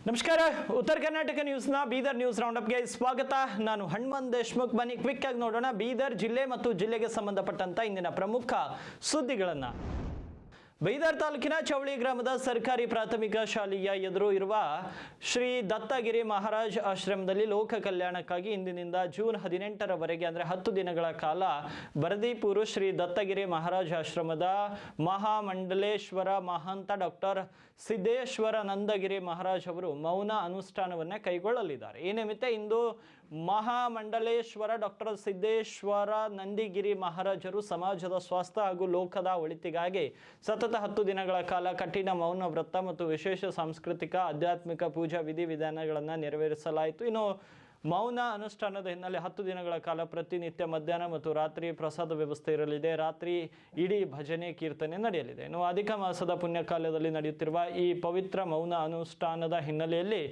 ನಮಸ್ಕಾರ. ಉತ್ತರ ಕರ್ನಾಟಕ ನ್ಯೂಸ್ನ ಬೀದರ್ ನ್ಯೂಸ್ ರೌಂಡಪ್ಗೆ ಸ್ವಾಗತ. ನಾನು ಹನುಮಂತ್ ದೇಶ್ಮುಖ್. ಬನ್ನಿ ಕ್ವಿಕ್ ಆಗಿ ನೋಡೋಣ ಬೀದರ್ ಜಿಲ್ಲೆ ಮತ್ತು ಜಿಲ್ಲೆಗೆ ಸಂಬಂಧಪಟ್ಟಂತ ಇಂದಿನ ಪ್ರಮುಖ ಸುದ್ದಿಗಳನ್ನು. ಬೀದರ್ ತಾಲೂಕಿನ ಚೌಳಿ ಗ್ರಾಮದ ಸರ್ಕಾರಿ ಪ್ರಾಥಮಿಕ ಶಾಲೆಯ ಎದುರು ಇರುವ ಶ್ರೀ ದತ್ತಗಿರಿ ಮಹಾರಾಜ್ ಆಶ್ರಮದಲ್ಲಿ ಲೋಕ ಕಲ್ಯಾಣಕ್ಕಾಗಿ ಇಂದಿನಿಂದ ಜೂನ್ 18ರವರೆಗೆ ಅಂದರೆ 10 ದಿನಗಳ ಕಾಲ ಬರದೀಪುರ ಶ್ರೀ ದತ್ತಗಿರಿ ಮಹಾರಾಜ್ ಆಶ್ರಮದ ಮಹಾಮಂಡಲೇಶ್ವರ ಮಹಂತ ಡಾಕ್ಟರ್ ಸಿದ್ದೇಶ್ವರ ನಂದಗಿರಿ ಮಹಾರಾಜ್ ಅವರು ಮೌನ ಅನುಷ್ಠಾನವನ್ನು ಕೈಗೊಳ್ಳಲಿದ್ದಾರೆ. ಈ ನಿಮಿತ್ತ ಇಂದು ಮಹಾಮಂಡಲೇಶ್ವರ ಡಾಕ್ಟರ್ ಸಿದ್ದೇಶ್ವರ ನಂದಿಗಿರಿ ಮಹಾರಾಜರು ಸಮಾಜದ ಸ್ವಾಸ್ಥ್ಯ ಹಾಗೂ ಲೋಕದ ಒಳಿತಿಗಾಗಿ ಸತತ 10 ದಿನಗಳ ಕಾಲ ಕಠಿಣ ಮೌನ ವ್ರತ ಮತ್ತು ವಿಶೇಷ ಸಾಂಸ್ಕೃತಿಕ ಆಧ್ಯಾತ್ಮಿಕ ಪೂಜಾ ವಿಧಿವಿಧಾನಗಳನ್ನು ನೆರವೇರಿಸಲಾಯಿತು. ಇನ್ನು ಮೌನ ಅನುಷ್ಠಾನದ ಹಿನ್ನೆಲೆ 10 ದಿನಗಳ ಕಾಲ ಪ್ರತಿನಿತ್ಯ ಮಧ್ಯಾಹ್ನ ಮತ್ತು ರಾತ್ರಿ ಪ್ರಸಾದ ವ್ಯವಸ್ಥೆ ಇರಲಿದೆ. ರಾತ್ರಿ ಇಡೀ ಭಜನೆ ಕೀರ್ತನೆ ನಡೆಯಲಿದೆ. ಇನ್ನು ಅಧಿಕ ಮಾಸದ ಪುಣ್ಯಕಾಲದಲ್ಲಿ ನಡೆಯುತ್ತಿರುವ ಈ ಪವಿತ್ರ ಮೌನ ಅನುಷ್ಠಾನದ ಹಿನ್ನೆಲೆಯಲ್ಲಿ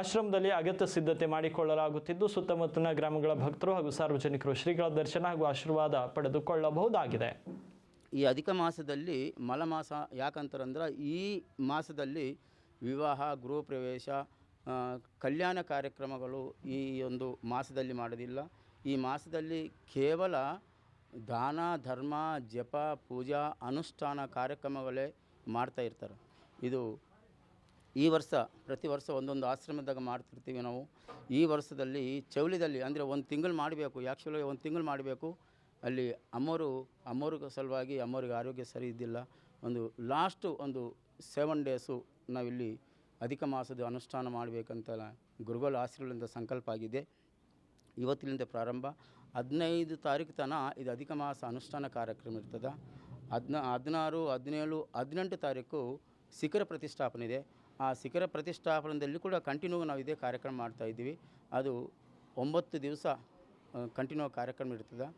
ಆಶ್ರಮದಲ್ಲಿ ಅಗತ್ಯ ಸಿದ್ಧತೆ ಮಾಡಿಕೊಳ್ಳಲಾಗುತ್ತಿದ್ದು ಸುತ್ತಮುತ್ತಲಿನ ಗ್ರಾಮಗಳ ಭಕ್ತರು ಹಾಗೂ ಸಾರ್ವಜನಿಕರು ಶ್ರೀಗಳ ದರ್ಶನ ಹಾಗೂ ಆಶೀರ್ವಾದ ಪಡೆದುಕೊಳ್ಳಬಹುದಾಗಿದೆ. ಈ ಅಧಿಕ ಮಾಸದಲ್ಲಿ ಮಲಮಾಸ ಯಾಕಂತಾರಂದ್ರೆ ಈ ಮಾಸದಲ್ಲಿ ವಿವಾಹ, ಗೃಹ ಪ್ರವೇಶ, ಕಲ್ಯಾಣ ಕಾರ್ಯಕ್ರಮಗಳು ಈ ಒಂದು ಮಾಸದಲ್ಲಿ ಮಾಡೋದಿಲ್ಲ. ಈ ಮಾಸದಲ್ಲಿ ಕೇವಲ ದಾನ, ಧರ್ಮ, ಜಪ, ಪೂಜಾ, ಅನುಷ್ಠಾನ ಕಾರ್ಯಕ್ರಮಗಳೇ ಮಾಡ್ತಾ ಇರ್ತಾರೆ. ಇದು ಈ ವರ್ಷ ಪ್ರತಿ ವರ್ಷ ಒಂದೊಂದು ಆಶ್ರಮದಾಗ ಮಾಡ್ತಿರ್ತೀವಿ ನಾವು. ಈ ವರ್ಷದಲ್ಲಿ ಚೌಳಿದಲ್ಲಿ ಅಂದರೆ 1 ತಿಂಗಳು ಮಾಡಬೇಕು. ಆ್ಯಕ್ಚುಲಿ 1 ತಿಂಗಳು ಮಾಡಬೇಕು. ಅಲ್ಲಿ ಅಮ್ಮವ್ರಿಗೆ ಸಲುವಾಗಿ ಅಮ್ಮವ್ರಿಗೆ ಆರೋಗ್ಯ ಸರಿ ಇದ್ದಿಲ್ಲ. ಲಾಸ್ಟು 7 ಡೇಸು ನಾವಿಲ್ಲಿ ಅಧಿಕ ಮಾಸದ ಅನುಷ್ಠಾನ ಮಾಡಬೇಕಂತ ಗುರುಗಳ ಆಶೀರ್ವಾದದಿಂದ ಸಂಕಲ್ಪ ಆಗಿದೆ. ಇವತ್ತಿನಿಂದ ಪ್ರಾರಂಭ 15 ತಾರೀಕು ತನಕ ಇದು ಅಧಿಕ ಮಾಸ ಅನುಷ್ಠಾನ ಕಾರ್ಯಕ್ರಮ ಇರ್ತದೆ. 16, 17, 18 ತಾರೀಕು ಶಿಖರ ಪ್ರತಿಷ್ಠಾಪನೆ ಇದೆ. ಆ ಶಿಖರ ಪ್ರತಿಷ್ಠಾಪನೆಯಲ್ಲಿ ಕೂಡ ಕಂಟಿನ್ಯೂ ನಾವು ಇದೇ ಕಾರ್ಯಕ್ರಮ ಮಾಡ್ತಾಯಿದ್ದೀವಿ. ಅದು 9 ದಿವಸ ಕಂಟಿನ್ಯೂ ಕಾರ್ಯಕ್ರಮ ಇರ್ತದೆ.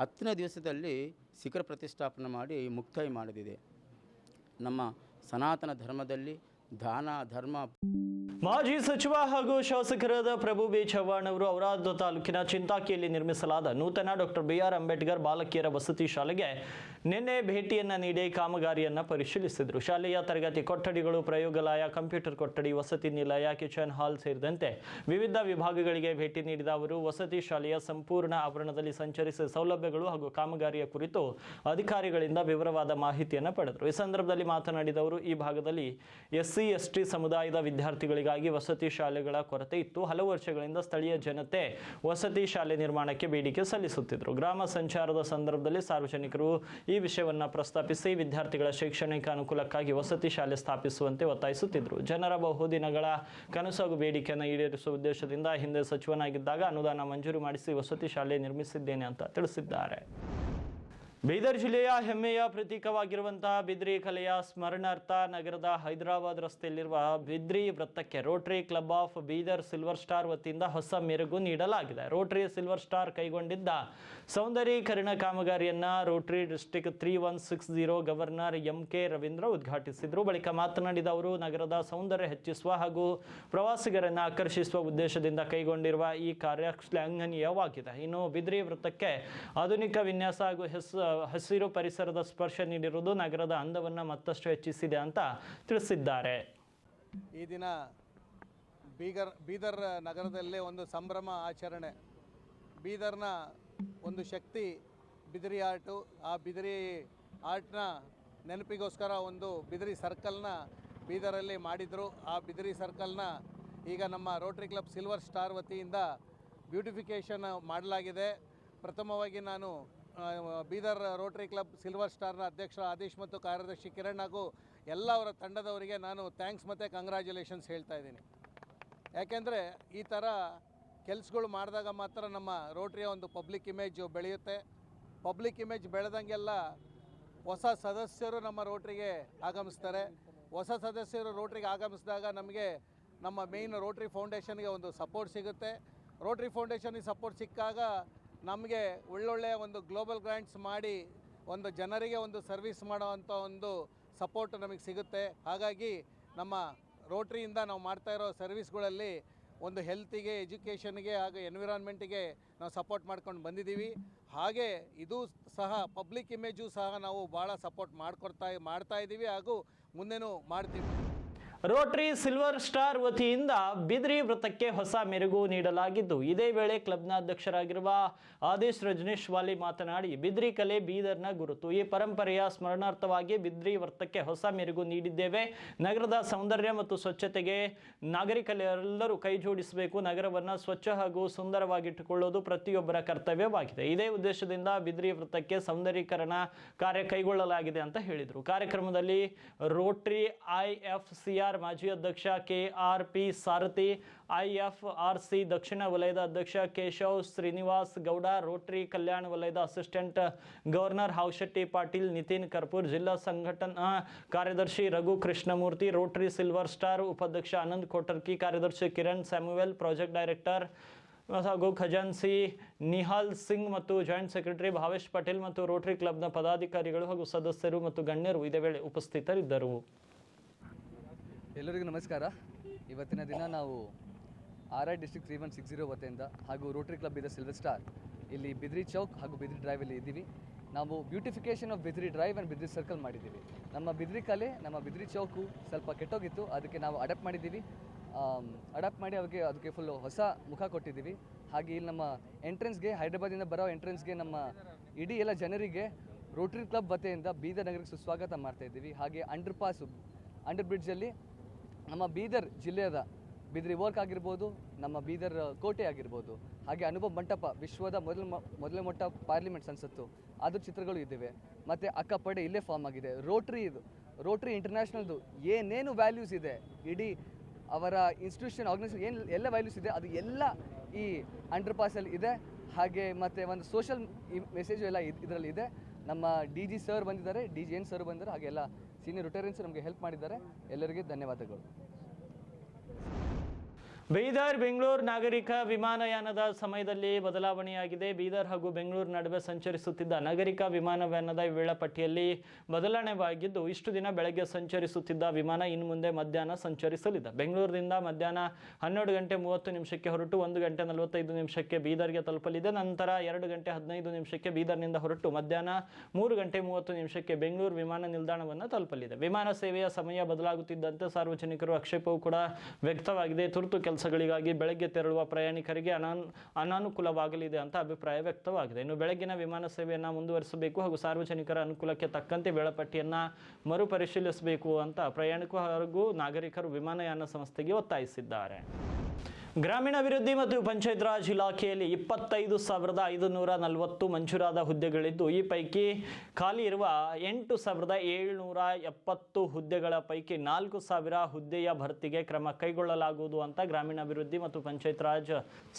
10ನೇ ದಿವಸದಲ್ಲಿ ಶಿಖರ ಪ್ರತಿಷ್ಠಾಪನೆ ಮಾಡಿ ಮುಕ್ತಾಯ ಮಾಡಿದೆ. ನಮ್ಮ ಸನಾತನ ಧರ್ಮದಲ್ಲಿ ದಾನ, ಧರ್ಮ. ಮಾಜಿ ಸಚಿವ ಹಾಗೂ ಶಾಸಕರಾದ ಪ್ರಭು ಬಿ ಚವ್ಹಾಣ್ ಅವರು ಔರಾದ್ ತಾಲೂಕಿನ ಚಿಂತಾಕಿಯಲ್ಲಿ ನಿರ್ಮಿಸಲಾದ ನೂತನ ಡಾಕ್ಟರ್ BR ಅಂಬೇಡ್ಕರ್ ಬಾಲಕಿಯರ ವಸತಿ ಶಾಲೆಗೆ ನಿನ್ನೆ ಭೇಟಿಯನ್ನು ನೀಡಿ ಕಾಮಗಾರಿಯನ್ನು ಪರಿಶೀಲಿಸಿದರು. ಶಾಲೆಯ ತರಗತಿ ಕೊಠಡಿಗಳು, ಪ್ರಯೋಗಾಲಯ, ಕಂಪ್ಯೂಟರ್ ಕೊಠಡಿ, ವಸತಿ ನಿಲಯ, ಕಿಚನ್ ಹಾಲ್ ಸೇರಿದಂತೆ ವಿವಿಧ ವಿಭಾಗಗಳಿಗೆ ಭೇಟಿ ನೀಡಿದ ಅವರು ವಸತಿ ಶಾಲೆಯ ಸಂಪೂರ್ಣ ಆವರಣದಲ್ಲಿ ಸಂಚರಿಸಿ ಸೌಲಭ್ಯಗಳು ಹಾಗೂ ಕಾಮಗಾರಿಯ ಕುರಿತು ಅಧಿಕಾರಿಗಳಿಂದ ವಿವರವಾದ ಮಾಹಿತಿಯನ್ನು ಪಡೆದರು. ಈ ಸಂದರ್ಭದಲ್ಲಿ ಮಾತನಾಡಿದ ಅವರು ಈ ಭಾಗದಲ್ಲಿ SC ST ಸಮುದಾಯದ ವಿದ್ಯಾರ್ಥಿಗಳಿಗಾಗಿ ವಸತಿ ಶಾಲೆಗಳ ಕೊರತೆ ಇತ್ತು. ಹಲವು ವರ್ಷಗಳಿಂದ ಸ್ಥಳೀಯ ಜನತೆ ವಸತಿ ಶಾಲೆ ನಿರ್ಮಾಣಕ್ಕೆ ಬೇಡಿಕೆ ಸಲ್ಲಿಸುತ್ತಿದ್ದರು. ಗ್ರಾಮ ಸಂಚಾರದ ಸಂದರ್ಭದಲ್ಲಿ ಸಾರ್ವಜನಿಕರು ಈ ವಿಷಯವನ್ನು ಪ್ರಸ್ತಾಪಿಸಿ ವಿದ್ಯಾರ್ಥಿಗಳ ಶೈಕ್ಷಣಿಕ ಅನುಕೂಲಕ್ಕಾಗಿ ವಸತಿ ಶಾಲೆ ಸ್ಥಾಪಿಸುವಂತೆ ಒತ್ತಾಯಿಸುತ್ತಿದ್ದರು. ಜನರ ಬಹುದಿನಗಳ ಕನಸು ಹಾಗೂ ಬೇಡಿಕೆಯನ್ನು ಈಡೇರಿಸುವ ಉದ್ದೇಶದಿಂದ ಹಿಂದೆ ಸಚಿವನಾಗಿದ್ದಾಗ ಅನುದಾನ ಮಂಜೂರು ಮಾಡಿಸಿ ವಸತಿ ಶಾಲೆ ನಿರ್ಮಿಸಿದ್ದೇನೆ ಅಂತ ತಿಳಿಸಿದ್ದಾರೆ. ಬೀದರ್ ಜಿಲ್ಲೆಯ ಹೆಮ್ಮೆಯ ಪ್ರತೀಕವಾಗಿರುವಂತಹ ಬಿದ್ರಿ ಕಲೆಯ ಸ್ಮರಣಾರ್ಥ ನಗರದ ಹೈದರಾಬಾದ್ ರಸ್ತೆಯಲ್ಲಿರುವ ಬಿದ್ರಿ ವೃತ್ತಕ್ಕೆ Rotary club of Bidar silver star ವತಿಯಿಂದ ಹೊಸ ಮೆರುಗು ನೀಡಲಾಗಿದೆ. ರೋಟರಿ ಸಿಲ್ವರ್ ಸ್ಟಾರ್ ಕೈಗೊಂಡಿದ್ದ ಸೌಂದರೀಕರಣ ಕಾಮಗಾರಿಯನ್ನು Rotary district 3160 governor MK Ravindra ಉದ್ಘಾಟಿಸಿದರು. ಬಳಿಕ ಮಾತನಾಡಿದ ಅವರು ನಗರದ ಸೌಂದರ್ಯ ಹೆಚ್ಚಿಸುವ ಹಾಗೂ ಪ್ರವಾಸಿಗರನ್ನು ಆಕರ್ಷಿಸುವ ಉದ್ದೇಶದಿಂದ ಕೈಗೊಂಡಿರುವ ಈ ಕಾರ್ಯ ಶ್ಲಾಘನೀಯವಾಗಿದೆ. ಇನ್ನು ಬಿದ್ರಿ ವೃತ್ತಕ್ಕೆ ಆಧುನಿಕ ವಿನ್ಯಾಸ ಹಾಗೂ ಹಸಿರು ಪರಿಸರದ ಸ್ಪರ್ಶ ನೀಡಿರುವುದು ನಗರದ ಅಂದವನ್ನು ಮತ್ತಷ್ಟು ಹೆಚ್ಚಿಸಿದೆ ಅಂತ ತಿಳಿಸಿದ್ದಾರೆ. ಈ ದಿನ ಬೀದರ್ ನಗರದಲ್ಲೇ ಒಂದು ಸಂಭ್ರಮ ಆಚರಣೆ. ಬೀದರ್ನ ಒಂದು ಶಕ್ತಿ ಬಿದಿರಿ ಆರ್ಟು. ಆ ಬಿದಿರಿ ಆರ್ಟ್ನ ನೆನಪಿಗೋಸ್ಕರ ಒಂದು ಬಿದಿರಿ ಸರ್ಕಲ್ನ ಬೀದರಲ್ಲಿ ಮಾಡಿದರು. ಆ ಬಿದಿರಿ ಸರ್ಕಲ್ನ ಈಗ ನಮ್ಮ ರೋಟರಿ ಕ್ಲಬ್ ಸಿಲ್ವರ್ ಸ್ಟಾರ್ ವತಿಯಿಂದ ಬ್ಯೂಟಿಫಿಕೇಷನ್ ಮಾಡಲಾಗಿದೆ. ಪ್ರಥಮವಾಗಿ ನಾನು ಬೀದರ್ ರೋಟರಿ ಕ್ಲಬ್ ಸಿಲ್ವರ್ ಸ್ಟಾರ್ನ ಅಧ್ಯಕ್ಷ ಆದೇಶ್ ಮತ್ತು ಕಾರ್ಯದರ್ಶಿ ಕಿರಣ್ ಹಾಗೂ ಎಲ್ಲ ಅವರ ತಂಡದವರಿಗೆ ನಾನು ಥ್ಯಾಂಕ್ಸ್ ಮತ್ತು ಕಂಗ್ರ್ಯಾಚುಲೇಷನ್ಸ್ ಹೇಳ್ತಾ ಇದ್ದೀನಿ. ಯಾಕೆಂದರೆ ಈ ಥರ ಕೆಲಸಗಳು ಮಾಡಿದಾಗ ಮಾತ್ರ ನಮ್ಮ ರೋಟ್ರಿಯ ಒಂದು ಪಬ್ಲಿಕ್ ಇಮೇಜು ಬೆಳೆಯುತ್ತೆ. ಪಬ್ಲಿಕ್ ಇಮೇಜ್ ಬೆಳೆದಂಗೆಲ್ಲ ಹೊಸ ಸದಸ್ಯರು ನಮ್ಮ ರೋಟ್ರಿಗೆ ಆಗಮಿಸ್ತಾರೆ. ಹೊಸ ಸದಸ್ಯರು ರೋಟ್ರಿಗೆ ಆಗಮಿಸಿದಾಗ ನಮಗೆ ನಮ್ಮ ಮೇಯ್ನ್ ರೋಟ್ರಿ ಫೌಂಡೇಶನ್ಗೆ ಒಂದು ಸಪೋರ್ಟ್ ಸಿಗುತ್ತೆ. ರೋಟ್ರಿ ಫೌಂಡೇಶನ್ಗೆ ಸಪೋರ್ಟ್ ಸಿಕ್ಕಾಗ ನಮಗೆ ಒಳ್ಳೊಳ್ಳೆಯ ಒಂದು ಗ್ಲೋಬಲ್ ಗ್ರ್ಯಾಂಟ್ಸ್ ಮಾಡಿ ಒಂದು ಜನರಿಗೆ ಒಂದು ಸರ್ವಿಸ್ ಮಾಡೋವಂಥ ಒಂದು ಸಪೋರ್ಟ್ ನಮಗೆ ಸಿಗುತ್ತೆ. ಹಾಗಾಗಿ ನಮ್ಮ ರೋಟ್ರಿಯಿಂದ ನಾವು ಮಾಡ್ತಾಯಿರೋ ಸರ್ವಿಸ್ಗಳಲ್ಲಿ ಒಂದು ಹೆಲ್ತಿಗೆ, ಎಜುಕೇಷನ್ಗೆ ಹಾಗೂ ಎನ್ವಿರಾನ್ಮೆಂಟಿಗೆ ನಾವು ಸಪೋರ್ಟ್ ಮಾಡ್ಕೊಂಡು ಬಂದಿದ್ದೀವಿ. ಹಾಗೆ ಇದು ಸಹ ಪಬ್ಲಿಕ್ ಇಮೇಜು ಸಹ ನಾವು ಭಾಳ ಸಪೋರ್ಟ್ ಮಾಡ್ತಾ ಇದ್ದೀವಿ ಹಾಗೂ ಮುಂದೆನೂ ಮಾಡ್ತೀವಿ. ರೋಟರಿ ಸಿಲ್ವರ್ ಸ್ಟಾರ್ ವತಿಯಿಂದ ಬಿದ್ರಿ ವೃತ್ತಕ್ಕೆ ಹೊಸ ಮೆರುಗು ನೀಡಲಾಗಿದ್ದು, ಇದೇ ವೇಳೆ ಕ್ಲಬ್ನ ಅಧ್ಯಕ್ಷರಾಗಿರುವ ಆದೇಶ್ ರಜನೀಶ್ ವಾಲಿ ಮಾತನಾಡಿ, ಬಿದ್ರಿ ಕಲೆ ಬೀದರ್ನ ಗುರುತು. ಈ ಪರಂಪರೆಯ ಸ್ಮರಣಾರ್ಥವಾಗಿ ಬಿದ್ರಿ ವೃತ್ತಕ್ಕೆ ಹೊಸ ಮೆರುಗು ನೀಡಿದ್ದೇವೆ. ನಗರದ ಸೌಂದರ್ಯ ಮತ್ತು ಸ್ವಚ್ಛತೆಗೆ ನಾಗರಿಕರೆಲ್ಲರೂ ಕೈ ಜೋಡಿಸಬೇಕು. ನಗರವನ್ನು ಸ್ವಚ್ಛ ಹಾಗೂ ಸುಂದರವಾಗಿಟ್ಟುಕೊಳ್ಳುವುದು ಪ್ರತಿಯೊಬ್ಬರ ಕರ್ತವ್ಯವಾಗಿದೆ. ಇದೇ ಉದ್ದೇಶದಿಂದ ಬಿದ್ರಿ ವೃತ್ತಕ್ಕೆ ಸೌಂದರ್ಯೀಕರಣ ಕಾರ್ಯ ಕೈಗೊಳ್ಳಲಾಗಿದೆ ಅಂತ ಹೇಳಿದರು. ಕಾರ್ಯಕ್ರಮದಲ್ಲಿ ರೋಟರಿ IFCR ಮಾಜಿ ಅಧ್ಯಕ್ಷ KRP ಸಾರಥಿ, IFRC ದಕ್ಷಿಣ ವಲಯದ ಅಧ್ಯಕ್ಷ ಕೇಶವ್ ಶ್ರೀನಿವಾಸ್ ಗೌಡ, ರೋಟರಿ ಕಲ್ಯಾಣ ವಲಯದ ಅಸಿಸ್ಟೆಂಟ್ ಗವರ್ನರ್ ಹಾವಶೆಟ್ಟಿ ಪಾಟೀಲ್, ನಿತಿನ್ ಕರ್ಪೂರ್, ಜಿಲ್ಲಾ ಸಂಘಟನಾ ಕಾರ್ಯದರ್ಶಿ Raghu Krishnamurthy, Rotary silver star ಉಪಾಧ್ಯಕ್ಷ ಆನಂದ್ ಕೋಟರ್ಕಿ, ಕಾರ್ಯದರ್ಶಿ ಕಿರಣ್ ಸ್ಯಾಮುವೆಲ್, ಪ್ರಾಜೆಕ್ಟ್ ಡೈರೆಕ್ಟರ್ ಹಾಗೂ ಖಜಾನ್ಸಿ ನಿಹಾಲ್ ಸಿಂಗ್ ಮತ್ತು ಜಾಯಿಂಟ್ ಸೆಕ್ರೆಟರಿ ಭಾವೇಶ್ ಪಟೇಲ್ ಮತ್ತು ರೋಟರಿ ಕ್ಲಬ್ನ ಪದಾಧಿಕಾರಿಗಳು ಹಾಗೂ ಸದಸ್ಯರು ಮತ್ತು ಗಣ್ಯರು ಇದೇ ವೇಳೆ ಉಪಸ್ಥಿತರಿದ್ದರು. ಎಲ್ಲರಿಗೂ ನಮಸ್ಕಾರ. ಇವತ್ತಿನ ದಿನ ನಾವು RI ಡಿಸ್ಟ್ರಿಕ್ಟ್ 3160 ವತಿಯಿಂದ ಹಾಗೂ ರೋಟರಿ ಕ್ಲಬ್ ಇದೆ ಸಿಲ್ವರ್ ಸ್ಟಾರ್ ಇಲ್ಲಿ ಬಿದ್ರಿ ಚೌಕ್ ಹಾಗೂ ಬಿದ್ರಿ ಡ್ರೈವಲ್ಲಿ ಇದ್ದೀವಿ. ನಾವು beautification of Bidri drive and Bidri circle ಮಾಡಿದ್ದೀವಿ. ನಮ್ಮ ಬಿದ್ರಿ ಕಲೆ, ನಮ್ಮ ಬಿದ್ರಿ ಚೌಕು ಸ್ವಲ್ಪ ಕೆಟ್ಟೋಗಿತ್ತು, ಅದಕ್ಕೆ ನಾವು ಅಡಾಪ್ಟ್ ಮಾಡಿದ್ದೀವಿ. ಅಡಾಪ್ಟ್ ಮಾಡಿ ಅದಕ್ಕೆ ಫುಲ್ಲು ಹೊಸ ಮುಖ ಕೊಟ್ಟಿದ್ದೀವಿ. ಹಾಗೆ ಇಲ್ಲಿ ನಮ್ಮ ಎಂಟ್ರೆನ್ಸ್ಗೆ, ಹೈದ್ರಾಬಾದಿಂದ ಬರೋ ಎಂಟ್ರೆನ್ಸ್ಗೆ ನಮ್ಮ ಇಡೀ ಎಲ್ಲ ಜನರಿಗೆ ರೋಟರಿ ಕ್ಲಬ್ ವತಿಯಿಂದ ಬೀದರ್ ನಗರಕ್ಕೆ ಸುಸ್ವಾಗತ ಮಾಡ್ತಾಯಿದ್ದೀವಿ. ಹಾಗೆ ಅಂಡರ್ ಬ್ರಿಡ್ಜಲ್ಲಿ ನಮ್ಮ ಬೀದರ್ ಜಿಲ್ಲೆಯ ಬಿದ್ರಿ ವರ್ಕ್ ಆಗಿರ್ಬೋದು, ನಮ್ಮ ಬೀದರ್ ಕೋಟೆ ಆಗಿರ್ಬೋದು, ಹಾಗೆ ಅನುಭವ ಮಂಟಪ, ವಿಶ್ವದ ಮೊದಲ ಮೊಟ್ಟ ಪಾರ್ಲಿಮೆಂಟ್ ಸಂಸತ್ತು, ಅದ್ರ ಚಿತ್ರಗಳು ಇದ್ದಾವೆ. ಮತ್ತು ಅಕ್ಕಪಡೆ ಇಲ್ಲೇ ಫಾರ್ಮ್ ಆಗಿದೆ. ರೋಟರಿ ಇಂಟರ್ನ್ಯಾಷನಲ್ದು ಏನೇನು ವ್ಯಾಲ್ಯೂಸ್ ಇದೆ, ಇಡೀ ಅವರ ಇನ್ಸ್ಟಿಟ್ಯೂಷನ್ ಆರ್ಗನೈಸೇಷನ್ ಎಲ್ಲ ವ್ಯಾಲ್ಯೂಸ್ ಇದೆ, ಅದು ಎಲ್ಲ ಈ ಅಂಡರ್ ಪಾಸಲ್ಲಿ ಇದೆ. ಹಾಗೆ ಮತ್ತು ಒಂದು ಸೋಷಲ್ ಮೆಸೇಜು ಎಲ್ಲ ಇದರಲ್ಲಿ ಇದೆ. ನಮ್ಮ DG ಸರ್ ಬಂದಿದ್ದಾರೆ, DGN ಸರ್ ಬಂದಿದ್ದಾರೆ, ಹಾಗೆ ಎಲ್ಲ ಸೀನಿಯರ್ ರಿಟೈರೆನ್ಸ್ ನಮಗೆ ಹೆಲ್ಪ್ ಮಾಡಿದ್ದಾರೆ. ಎಲ್ಲರಿಗೆ ಧನ್ಯವಾದಗಳು. ಬೀದರ್ ಬೆಂಗಳೂರು ನಾಗರಿಕ ವಿಮಾನಯಾನದ ಸಮಯದಲ್ಲಿ ಬದಲಾವಣೆಯಾಗಿದೆ. ಬೀದರ್ ಹಾಗೂ ಬೆಂಗಳೂರು ನಡುವೆ ಸಂಚರಿಸುತ್ತಿದ್ದ ನಾಗರಿಕ ವಿಮಾನಯಾನದ ವೇಳಾಪಟ್ಟಿಯಲ್ಲಿ ಬದಲಾವಣೆಯಾಗಿದ್ದು, ಇಷ್ಟು ದಿನ ಬೆಳಗ್ಗೆ ಸಂಚರಿಸುತ್ತಿದ್ದ ವಿಮಾನ ಇನ್ನು ಮುಂದೆ ಮಧ್ಯಾಹ್ನ ಸಂಚರಿಸಲಿದೆ. ಬೆಂಗಳೂರಿನಿಂದ ಮಧ್ಯಾಹ್ನ 12 ಗಂಟೆ 30 ನಿಮಿಷಕ್ಕೆ ಹೊರಟು 1 ಗಂಟೆ 45 ನಿಮಿಷಕ್ಕೆ ಬೀದರ್ಗೆ ತಲುಪಲಿದೆ. ನಂತರ 2 ಗಂಟೆ 15 ನಿಮಿಷಕ್ಕೆ ಬೀದರ್ನಿಂದ ಹೊರಟು ಮಧ್ಯಾಹ್ನ 3 ಗಂಟೆ 30 ನಿಮಿಷಕ್ಕೆ ಬೆಂಗಳೂರು ವಿಮಾನ ನಿಲ್ದಾಣವನ್ನು ತಲುಪಲಿದೆ. ವಿಮಾನ ಸೇವೆಯ ಸಮಯ ಬದಲಾಗುತ್ತಿದ್ದಂತೆ ಸಾರ್ವಜನಿಕರು ಆಕ್ಷೇಪವೂ ಕೂಡ ವ್ಯಕ್ತವಾಗಿದೆ. ತುರ್ತು ಕೆಲಸಗಳಿಗಾಗಿ ಬೆಳಗ್ಗೆ ತೆರಳುವ ಪ್ರಯಾಣಿಕರಿಗೆ ಅನಾನುಕೂಲವಾಗಲಿದೆ ಅಂತ ಅಭಿಪ್ರಾಯ ವ್ಯಕ್ತವಾಗಿದೆ. ಇನ್ನು ಬೆಳಗಿನ ವಿಮಾನ ಸೇವೆಯನ್ನು ಮುಂದುವರಿಸಬೇಕು ಹಾಗೂ ಸಾರ್ವಜನಿಕರ ಅನುಕೂಲಕ್ಕೆ ತಕ್ಕಂತೆ ವೇಳಾಪಟ್ಟಿಯನ್ನು ಮರುಪರಿಶೀಲಿಸಬೇಕು ಅಂತ ಪ್ರಯಾಣಿಕರು ಹಾಗೂ ನಾಗರಿಕರು ವಿಮಾನಯಾನ ಸಂಸ್ಥೆಗೆ ಒತ್ತಾಯಿಸಿದ್ದಾರೆ. ಗ್ರಾಮೀಣಾಭಿವೃದ್ಧಿ ಮತ್ತು ಪಂಚಾಯತ್ ರಾಜ್ ಇಲಾಖೆಯಲ್ಲಿ 25,540 ಮಂಜೂರಾದ ಹುದ್ದೆಗಳಿದ್ದು, ಈ ಪೈಕಿ ಖಾಲಿ ಇರುವ 8,770 ಹುದ್ದೆಗಳ ಪೈಕಿ 4,000 ಹುದ್ದೆಯ ಭರ್ತಿಗೆ ಕ್ರಮ ಕೈಗೊಳ್ಳಲಾಗುವುದು ಅಂತ ಗ್ರಾಮೀಣಾಭಿವೃದ್ಧಿ ಮತ್ತು ಪಂಚಾಯತ್ ರಾಜ್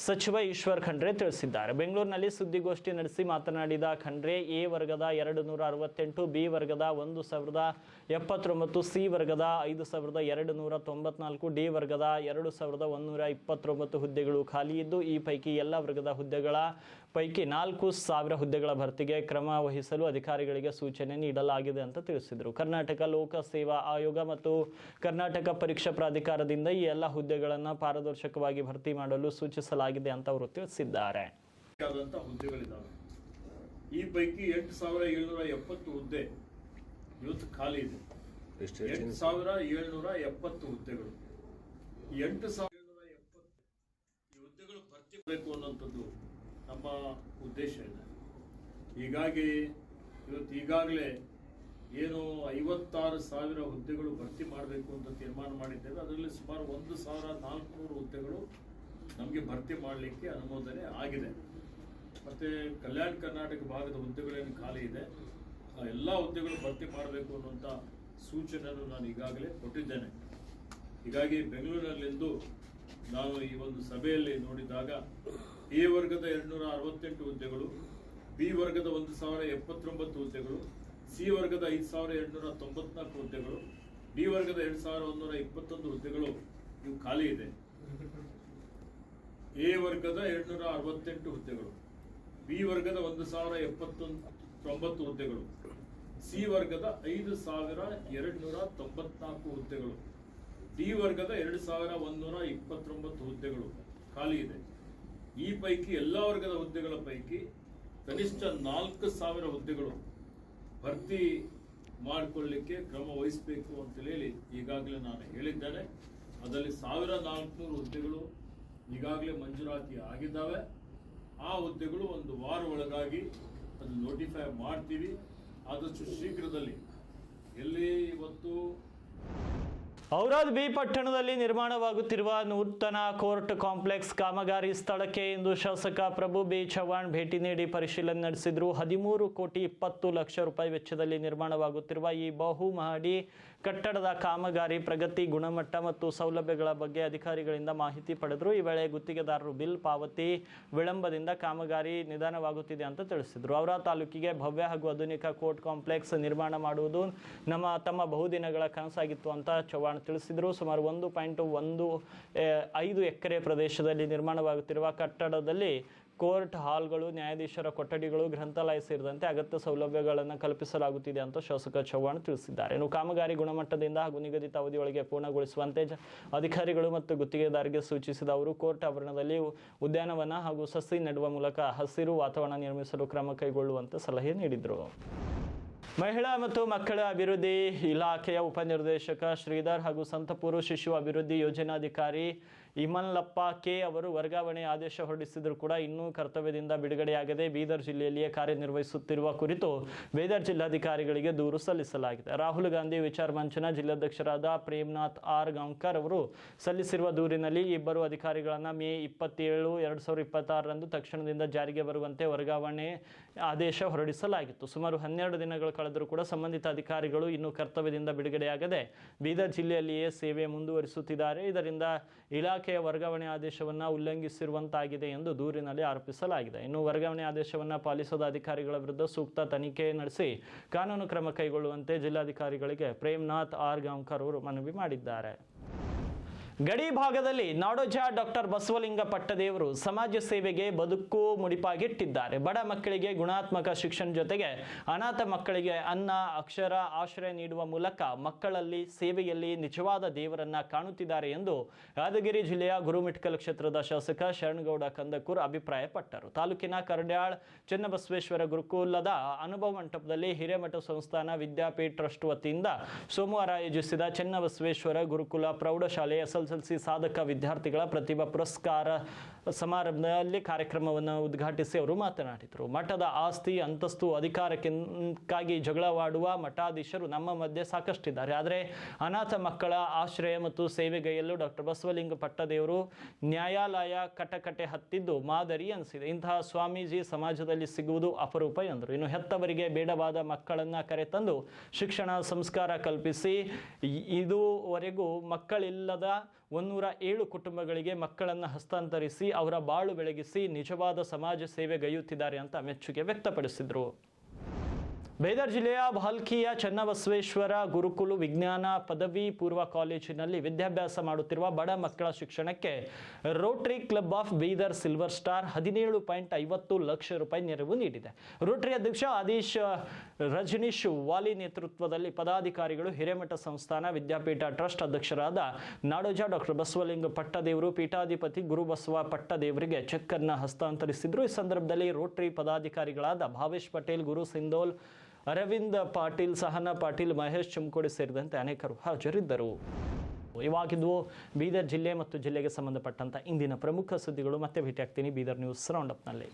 ಸಚಿವ ಈಶ್ವರ್ ಖಂಡ್ರೆ ತಿಳಿಸಿದ್ದಾರೆ. ಬೆಂಗಳೂರಿನಲ್ಲಿ ಸುದ್ದಿಗೋಷ್ಠಿ ನಡೆಸಿ ಮಾತನಾಡಿದ ಖಂಡ್ರೆ, ಎ ವರ್ಗದ 268, ಬಿ ವರ್ಗದ 1,079, ಸಿ ವರ್ಗದ 5,294, ಡಿ ವರ್ಗದ 2,129 ಹುದ್ದೆಗಳು ಖಾಲಿ ಇದ್ದು, ಈ ಪೈಕಿ ಎಲ್ಲ ವರ್ಗದ ಹುದ್ದೆಗಳ ಪೈಕಿ 4,000 ಹುದ್ದೆಗಳ ಭರ್ತಿಗೆ ಕ್ರಮ ವಹಿಸಲು ಅಧಿಕಾರಿಗಳಿಗೆ ಸೂಚನೆ ನೀಡಲಾಗಿದೆ ಅಂತ ತಿಳಿಸಿದರು. ಕರ್ನಾಟಕ ಲೋಕ ಸೇವಾ ಆಯೋಗ ಮತ್ತು ಕರ್ನಾಟಕ ಪರೀಕ್ಷಾ ಪ್ರಾಧಿಕಾರದಿಂದ ಈ ಎಲ್ಲ ಹುದ್ದೆಗಳನ್ನು ಪಾರದರ್ಶಕವಾಗಿ ಭರ್ತಿ ಮಾಡಲು ಸೂಚಿಸಲಾಗಿದೆ ಅಂತ ಅವರು ತಿಳಿಸಿದ್ದಾರೆ. ಈ ಪೈಕಿ 8,770 ಹುದ್ದೆ ಇವತ್ತು ಖಾಲಿ ಇದೆ. 8,770 ಹುದ್ದೆಗಳು, 8,770 ಹುದ್ದೆಗಳು ಭರ್ತಿ ಬೇಕು ಅನ್ನೋಂಥದ್ದು ನಮ್ಮ ಉದ್ದೇಶ ಇದೆ. ಹೀಗಾಗಿ ಈಗಾಗಲೇ ಏನು 56,000 ಹುದ್ದೆಗಳು ಭರ್ತಿ ಮಾಡಬೇಕು ಅಂತ ತೀರ್ಮಾನ ಮಾಡಿದ್ದೇವೆ. ಅದರಲ್ಲಿ ಸುಮಾರು 1,400 ಹುದ್ದೆಗಳು ನಮಗೆ ಭರ್ತಿ ಮಾಡಲಿಕ್ಕೆ ಅನುಮೋದನೆ ಆಗಿದೆ. ಮತ್ತು ಕಲ್ಯಾಣ ಕರ್ನಾಟಕ ಭಾಗದ ಹುದ್ದೆಗಳೇನು ಖಾಲಿ ಇದೆ, ಆ ಎಲ್ಲ ಹುದ್ದೆಗಳು ಭರ್ತಿ ಮಾಡಬೇಕು ಅನ್ನುವಂಥ ಸೂಚನೆಯನ್ನು ನಾನು ಈಗಾಗಲೇ ಕೊಟ್ಟಿದ್ದೇನೆ. ಹೀಗಾಗಿ ಬೆಂಗಳೂರಿನಲ್ಲಿಂದು ನಾನು ಈ ಒಂದು ಸಭೆಯಲ್ಲಿ ನೋಡಿದಾಗ ಎ ವರ್ಗದ 268 ಹುದ್ದೆಗಳು, ಬಿ ವರ್ಗದ 1,079 ಹುದ್ದೆಗಳು, ಸಿ ವರ್ಗದ 5,294 ಹುದ್ದೆಗಳು, ಡಿ ವರ್ಗದ 2,121 ಹುದ್ದೆಗಳು ಇವು ಖಾಲಿ ಇದೆ. ಎ ವರ್ಗದ 268 ಹುದ್ದೆಗಳು, ಬಿ ವರ್ಗದ 1,079 ಹುದ್ದೆಗಳು, ಸಿ ವರ್ಗದ 5,294 ಹುದ್ದೆಗಳು, ಡಿ ವರ್ಗದ 2,129 ಹುದ್ದೆಗಳು ಖಾಲಿ ಇದೆ. ಈ ಪೈಕಿ ಎಲ್ಲ ವರ್ಗದ ಹುದ್ದೆಗಳ ಪೈಕಿ ಕನಿಷ್ಠ 4,000 ಹುದ್ದೆಗಳು ಭರ್ತಿ ಮಾಡಿಕೊಳ್ಳಿಕ್ಕೆ ಕ್ರಮ ವಹಿಸಬೇಕು ಅಂತ ಹೇಳಿ ಈಗಾಗಲೇ ನಾನು ಹೇಳಿದ್ದೇನೆ. ಅದರಲ್ಲಿ 1400 ಹುದ್ದೆಗಳು ಈಗಾಗಲೇ ಮಂಜೂರಾತಿ ಆಗಿದ್ದಾವೆ. ಆ ಹುದ್ದೆಗಳು ಒಂದು ವಾರ ಒಳಗಾಗಿ ಅದು ನೋಟಿಫೈ ಮಾಡ್ತೀವಿ. ಆದಷ್ಟು ಶೀಘ್ರದಲ್ಲಿ ಎಲ್ಲಿ ಇವತ್ತು ಔರಾದ್ ಬಿ ಪಟ್ಟಣದಲ್ಲಿ ನಿರ್ಮಾಣವಾಗುತ್ತಿರುವ ನೂತನ ಕೋರ್ಟ್ ಕಾಂಪ್ಲೆಕ್ಸ್ ಕಾಮಗಾರಿ ಸ್ಥಳಕ್ಕೆ ಇಂದು ಶಾಸಕ ಪ್ರಭು ಬಿ ಚವ್ಹಾಣ್ ಭೇಟಿ ನೀಡಿ ಪರಿಶೀಲನೆ ನಡೆಸಿದರು. 13,20,00,000 ವೆಚ್ಚದಲ್ಲಿ ನಿರ್ಮಾಣವಾಗುತ್ತಿರುವ ಈ ಬಹುಮಹಡಿ ಕಟ್ಟಡದ ಕಾಮಗಾರಿ ಪ್ರಗತಿ, ಗುಣಮಟ್ಟ ಮತ್ತು ಸೌಲಭ್ಯಗಳ ಬಗ್ಗೆ ಅಧಿಕಾರಿಗಳಿಂದ ಮಾಹಿತಿ ಪಡೆದರು. ಈ ವೇಳೆ ಗುತ್ತಿಗೆದಾರರು ಬಿಲ್ ಪಾವತಿ ವಿಳಂಬದಿಂದ ಕಾಮಗಾರಿ ನಿಧಾನವಾಗುತ್ತಿದೆ ಅಂತ ತಿಳಿಸಿದರು. ಔರಾದ್ ತಾಲೂಕಿಗೆ ಭವ್ಯ ಹಾಗೂ ಆಧುನಿಕ ಕೋರ್ಟ್ ಕಾಂಪ್ಲೆಕ್ಸ್ ನಿರ್ಮಾಣ ಮಾಡುವುದು ತಮ್ಮ ಬಹುದಿನಗಳ ಕನಸಾಗಿತ್ತು ಅಂತ ಚವ್ಹಾಣ್ ತಿಳಿಸಿದರು. ಸುಮಾರು 1.15 ಎಕರೆ ಪ್ರದೇಶದಲ್ಲಿ ನಿರ್ಮಾಣವಾಗುತ್ತಿರುವ ಕಟ್ಟಡದಲ್ಲಿ ಕೋರ್ಟ್ ಹಾಲ್ಗಳು, ನ್ಯಾಯಾಧೀಶರ ಕೊಠಡಿಗಳು, ಗ್ರಂಥಾಲಯ ಸೇರಿದಂತೆ ಅಗತ್ಯ ಸೌಲಭ್ಯಗಳನ್ನು ಕಲ್ಪಿಸಲಾಗುತ್ತಿದೆ ಅಂತ ಶಾಸಕ ಚವ್ಹಾಣ್ ತಿಳಿಸಿದ್ದಾರೆ. ಇನ್ನು ಕಾಮಗಾರಿ ಗುಣಮಟ್ಟದಿಂದ ಹಾಗೂ ನಿಗದಿತ ಅವಧಿಯೊಳಗೆ ಪೂರ್ಣಗೊಳಿಸುವಂತೆ ಅಧಿಕಾರಿಗಳು ಮತ್ತು ಗುತ್ತಿಗೆದಾರರಿಗೆ ಸೂಚಿಸಿದ ಅವರು ಕೋರ್ಟ್ ಆವರಣದಲ್ಲಿ ಉದ್ಯಾನವನ ಹಾಗೂ ಸಸಿ ನೆಡುವ ಮೂಲಕ ಹಸಿರು ವಾತಾವರಣ ನಿರ್ಮಿಸಲು ಕ್ರಮ ಕೈಗೊಳ್ಳುವಂತೆ ಸಲಹೆ ನೀಡಿದರು. ಮಹಿಳಾ ಮತ್ತು ಮಕ್ಕಳ ಅಭಿವೃದ್ಧಿ ಇಲಾಖೆಯ ಉಪನಿರ್ದೇಶಕ ಶ್ರೀಧರ್ ಹಾಗೂ ಸಂತಪೂರು ಶಿಶು ಅಭಿವೃದ್ಧಿ ಯೋಜನಾಧಿಕಾರಿ ಇಮನ್ಲಪ್ಪ ಕೆ ಅವರು ವರ್ಗಾವಣೆ ಆದೇಶ ಹೊರಡಿಸಿದರೂ ಕೂಡ ಇನ್ನೂ ಕರ್ತವ್ಯದಿಂದ ಬಿಡುಗಡೆಯಾಗದೆ ಬೀದರ್ ಜಿಲ್ಲೆಯಲ್ಲಿಯೇ ಕಾರ್ಯನಿರ್ವಹಿಸುತ್ತಿರುವ ಕುರಿತು ಬೀದರ್ ಜಿಲ್ಲಾಧಿಕಾರಿಗಳಿಗೆ ದೂರು ಸಲ್ಲಿಸಲಾಗಿದೆ. ರಾಹುಲ್ ಗಾಂಧಿ ವಿಚಾರ ಮಂಚನ ಜಿಲ್ಲಾಧ್ಯಕ್ಷರಾದ ಪ್ರೇಮ್ನಾಥ್ ಆರ್ ಗಾಂವ್ಕರ್ ಅವರು ಸಲ್ಲಿಸಿರುವ ದೂರಿನಲ್ಲಿ ಇಬ್ಬರು ಅಧಿಕಾರಿಗಳನ್ನು ಮೇ 27, 2026 ತಕ್ಷಣದಿಂದ ಜಾರಿಗೆ ಬರುವಂತೆ ವರ್ಗಾವಣೆ ಆದೇಶ ಹೊರಡಿಸಲಾಗಿತ್ತು. ಸುಮಾರು 12 ದಿನಗಳು ಕಳೆದರೂ ಕೂಡ ಸಂಬಂಧಿತ ಅಧಿಕಾರಿಗಳು ಇನ್ನೂ ಕರ್ತವ್ಯದಿಂದ ಬಿಡುಗಡೆಯಾಗದೆ ಬೀದರ್ ಜಿಲ್ಲೆಯಲ್ಲಿಯೇ ಸೇವೆ ಮುಂದುವರಿಸುತ್ತಿದ್ದಾರೆ. ಇದರಿಂದ ಇಲಾಖೆಯ ವರ್ಗಾವಣೆ ಆದೇಶವನ್ನು ಉಲ್ಲಂಘಿಸಿರುವಂತಾಗಿದೆ ಎಂದು ದೂರಿನಲ್ಲಿ ಆರೋಪಿಸಲಾಗಿದೆ. ಇನ್ನು ವರ್ಗಾವಣೆ ಆದೇಶವನ್ನು ಪಾಲಿಸದ ಅಧಿಕಾರಿಗಳ ವಿರುದ್ಧ ಸೂಕ್ತ ತನಿಖೆ ನಡೆಸಿ ಕಾನೂನು ಕ್ರಮ ಕೈಗೊಳ್ಳುವಂತೆ ಜಿಲ್ಲಾಧಿಕಾರಿಗಳಿಗೆ ಪ್ರೇಮ್ನಾಥ್ ಆರ್ ಗಾಂವ್ಕರ್ ಅವರು ಮನವಿ ಮಾಡಿದ್ದಾರೆ. ಗಡಿ ಭಾಗದಲ್ಲಿ ನಾಡೋಜ ಡಾಕ್ಟರ್ ಬಸವಲಿಂಗ ಪಟ್ಟದೇವರು ಸಮಾಜ ಸೇವೆಗೆ ಬದುಕು ಮುಡಿಪಾಗಿಟ್ಟಿದ್ದಾರೆ. ಬಡ ಮಕ್ಕಳಿಗೆ ಗುಣಾತ್ಮಕ ಶಿಕ್ಷಣ ಜೊತೆಗೆ ಅನಾಥ ಮಕ್ಕಳಿಗೆ ಅನ್ನ, ಅಕ್ಷರ, ಆಶ್ರಯ ನೀಡುವ ಮೂಲಕ ಮಕ್ಕಳಲ್ಲಿ ಸೇವೆಯಲ್ಲಿ ನಿಜವಾದ ದೇವರನ್ನ ಕಾಣುತ್ತಿದ್ದಾರೆ ಎಂದು ಯಾದಗಿರಿ ಜಿಲ್ಲೆಯ ಗುರುಮಿಟ್ಕಲ್ ಕ್ಷೇತ್ರದ ಶಾಸಕ ಶರಣಗೌಡ ಕಂದಕೂರ್ ಅಭಿಪ್ರಾಯಪಟ್ಟರು. ತಾಲೂಕಿನ ಕರಡ್ಯಾಳ್ ಚನ್ನಬಸವೇಶ್ವರ ಗುರುಕುಲದ ಅನುಭವ ಮಂಟಪದಲ್ಲಿ ಹಿರೇಮಠ ಸಂಸ್ಥಾನ ವಿದ್ಯಾಪೀಠ ಟ್ರಸ್ಟ್ ವತಿಯಿಂದ ಸೋಮವಾರ ಆಯೋಜಿಸಿದ ಚನ್ನಬಸವೇಶ್ವರ ಗುರುಕುಲ ಪ್ರೌಢಶಾಲೆಯ ಎಸ್ಎಸ್ಎಲ್ಸಿ ಸಾಧಕ ವಿದ್ಯಾರ್ಥಿಗಳ ಪ್ರತಿಭಾ ಪುರಸ್ಕಾರ ಸಮಾರಂಭದಲ್ಲಿ ಕಾರ್ಯಕ್ರಮವನ್ನು ಉದ್ಘಾಟಿಸಿ ಅವರು ಮಾತನಾಡಿದರು. ಮಠದ ಆಸ್ತಿ, ಅಂತಸ್ತು, ಅಧಿಕಾರಕ್ಕಾಗಿ ಜಗಳವಾಡುವ ಮಠಾಧೀಶರು ನಮ್ಮ ಮಧ್ಯೆ ಸಾಕಷ್ಟಿದ್ದಾರೆ. ಆದರೆ ಅನಾಥ ಮಕ್ಕಳ ಆಶ್ರಯ ಮತ್ತು ಸೇವೆಗೈಯಲ್ಲೂ ಡಾಕ್ಟರ್ ಬಸವಲಿಂಗ ಪಟ್ಟದೇವರು ನ್ಯಾಯಾಲಯ ಕಟಕಟೆ ಹತ್ತಿದ್ದು ಮಾದರಿ ಅನಿಸಿದೆ. ಇಂತಹ ಸ್ವಾಮೀಜಿ ಸಮಾಜದಲ್ಲಿ ಸಿಗುವುದು ಅಪರೂಪ ಎಂದರು. ಇನ್ನು ಹೆತ್ತವರಿಗೆ ಬೇಡವಾದ ಮಕ್ಕಳನ್ನು ಕರೆತಂದು ಶಿಕ್ಷಣ ಸಂಸ್ಕಾರ ಕಲ್ಪಿಸಿ ಇದುವರೆಗೂ ಮಕ್ಕಳಿಲ್ಲದ 107 ಕುಟುಂಬಗಳಿಗೆ ಮಕ್ಕಳನ್ನು ಹಸ್ತಾಂತರಿಸಿ ಅವರ ಬಾಳು ಬೆಳಗಿಸಿ ನಿಜವಾದ ಸಮಾಜ ಸೇವೆಗೈಯುತ್ತಿದ್ದಾರೆ ಅಂತ ಮೆಚ್ಚುಗೆ ವ್ಯಕ್ತಪಡಿಸಿದರು. ಬೀದರ್ ಜಿಲ್ಲೆಯ ಭಾಲ್ಕಿಯ ಚನ್ನಬಸವೇಶ್ವರ ಗುರುಕುಲು ವಿಜ್ಞಾನ ಪದವಿ ಪೂರ್ವ ಕಾಲೇಜಿನಲ್ಲಿ ವಿದ್ಯಾಭ್ಯಾಸ ಮಾಡುತ್ತಿರುವ ಬಡ ಮಕ್ಕಳ ಶಿಕ್ಷಣಕ್ಕೆ Rotary club of Bidar silver star 17.50 lakh ರೂಪಾಯಿ ನೆರವು ನೀಡಿದೆ. ರೋಟರಿ ಅಧ್ಯಕ್ಷ ಆದೀಶ್ ರಜನೀಶ್ ವಾಲಿ ನೇತೃತ್ವದಲ್ಲಿ ಪದಾಧಿಕಾರಿಗಳು ಹಿರೇಮಠ ಸಂಸ್ಥಾನ ವಿದ್ಯಾಪೀಠ ಟ್ರಸ್ಟ್ ಅಧ್ಯಕ್ಷರಾದ ನಾಡೋಜ ಡಾಕ್ಟರ್ ಬಸವಲಿಂಗ ಪಟ್ಟದೇವರು, ಪೀಠಾಧಿಪತಿ ಗುರುಬಸವ ಪಟ್ಟದೇವರಿಗೆ ಚೆಕ್ ಅನ್ನು ಹಸ್ತಾಂತರಿಸಿದರು. ಈ ಸಂದರ್ಭದಲ್ಲಿ ರೋಟರಿ ಪದಾಧಿಕಾರಿಗಳಾದ ಭಾವೇಶ್ ಪಟೇಲ್, ಗುರು ಸಿಂಧೋಲ್, ಅರವಿಂದ್ ಪಾಟೀಲ್, ಸಹನಾ ಪಾಟೀಲ್, ಮಹೇಶ್ ಚುಮ್ಕೋಡಿ ಸೇರಿದಂತೆ ಅನೇಕರು ಹಾಜರಿದ್ದರು. ಇವಾಗಿದ್ವು ಬೀದರ್ ಜಿಲ್ಲೆ ಮತ್ತು ಜಿಲ್ಲೆಗೆ ಸಂಬಂಧಪಟ್ಟಂತ ಇಂದಿನ ಪ್ರಮುಖ ಸುದ್ದಿಗಳು. ಮತ್ತೆ ಭೇಟಿಯಾಗ್ತೀನಿ ಬೀದರ್ ನ್ಯೂಸ್ ರೌಂಡ್ ಅಪ್ನಲ್ಲಿ.